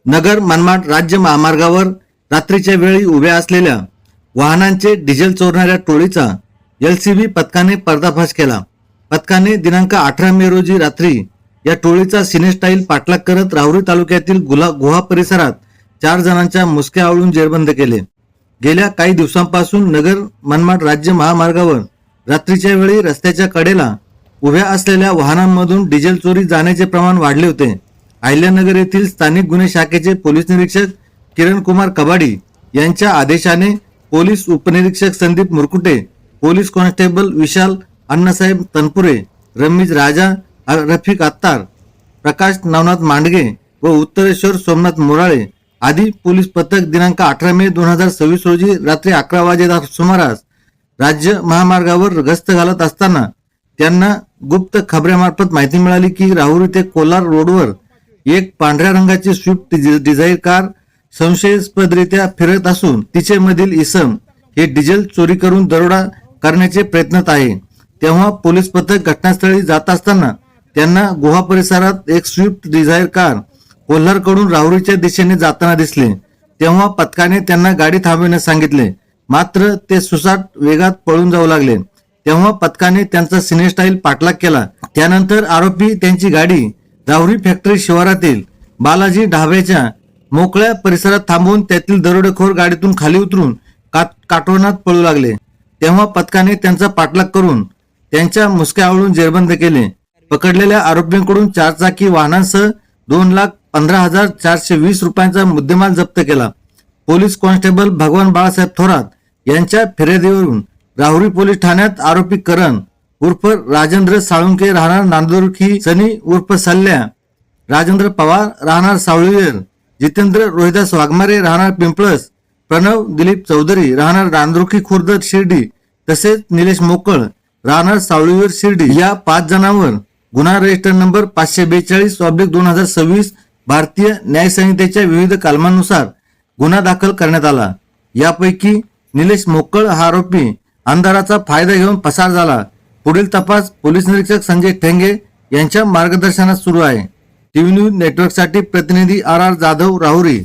नगर मनमाड राज्य महामार्गावर रात्रीच्या वेळी उभ्या असलेल्या वाहनांचे डिझेल चोरणाऱ्या टोळीचा LCB पथकाने पर्दाफाश केला. पथकाने दिनांक 18 मे रोजी रात्री या टोळीचा सिनेस्टाईल पाठलाग करत राहुरी तालुक्यातील गुहा परिसरात 4 जणांच्या मुसक्या आवळून जेरबंद केले. गेल्या काही दिवसांपासून नगर मनमाड राज्य महामार्गावर रात्रीच्या वेळी रस्त्याच्या कडेला उभ्या असलेल्या वाहनांमधून डिझेल चोरी जाण्याचे प्रमाण वाढले होते. अहिल्यानगर येथील स्थानिक गुन्हे शाखेचे पोलीस निरीक्षक किरण कुमार कबाडी यांच्या आदेशाने पोलीस उपनिरीक्षक संदीप मुरकुटे, पोलीस कॉन्स्टेबल विशाल अण्णासाहेब तनपुरे, रमीज राजा, रफिक अत्तार, प्रकाश नवनाथ मांडगे व उत्तरेश्वर सोमनाथ मोराळे आदी पोलीस पथक दिनांक 18 मे 2026 रोजी रात्री 11 वाजेच्या सुमारास राज्य महामार्गावर गस्त घालत असताना त्यांना गुप्त खबऱ्यामार्फत माहिती मिळाली की राहुरी ते कोलार रोडवर एक पांढऱ्या रंगाची स्विफ्ट डिझायर कार संशयास्पदरित्या फिरत असून तिचे मधील इसम हे डिझेल चोरी करून दरोडा करण्याचे प्रयत्नात आहे. तेव्हा पोलीस पथक घटनास्थळी जात असताना त्यांना गुहा परिसरात एक स्विफ्ट डिझायर कार कोल्हारकडून राहुरीच्या दिशेने जाताना दिसले. तेव्हा पथकाने त्यांना गाडी थांबविण्यास सांगितले, मात्र ते सुसाट वेगात पळून जाऊ लागले. तेव्हा पथकाने त्यांचा सिनेस्टाईल पाठलाग केला. त्यानंतर आरोपी त्यांची गाडी राहुरी फॅक्टरी शिवारातील बालाजी ढाब्याच्या मोकळ्या परिसरात थांबवून त्यातील दरोडेखोर गाडीतून खाली उतरून काटोनात पळू लागले. तेव्हा पथकाने त्यांचा पाठलाग करून त्यांच्या मुसक्या आवळून जेरबंद केले. पकडलेल्या आरोपींकडून 4 चाकी वाहनांसह 2,15,420 रुपयांचा मुद्देमाल जप्त केला. पोलीस कॉन्स्टेबल भगवान बाळासाहेब थोरात यांच्या फिर्यादीवरून राहुरी पोलीस ठाण्यात आरोपी करण उर्फ राजेंद्र साळुंके राहणार नांदुरखी, सनी उर्फ सल्ल्या, राजेंद्र पवार राहणार सावळीवेर, जितेंद्र रोहिदास वाघमारे राहणार पिंपळस, प्रणव दिलीप चौधरी राहणार नांदुरखी खुर्द शिर्डी तसेच निलेश मोकळ राहणार सावळीवेर शिर्डी या 5 जणांवर गुन्हा रजिस्टर नंबर 542/2026 भारतीय न्याय संहितेच्या विविध कलमांनुसार गुन्हा दाखल करण्यात आला. यापैकी निलेश मोकळ हा आरोपी अंधाराचा फायदा घेऊन पसार झाला. पुढील तपास पोलीस निरीक्षक संजय ठेंगे यांच्या मार्गदर्शनात सुरू आहे. टीव्ही न्यूज नेटवर्कसाठी प्रतिनिधी RR जाधव, राहुरी.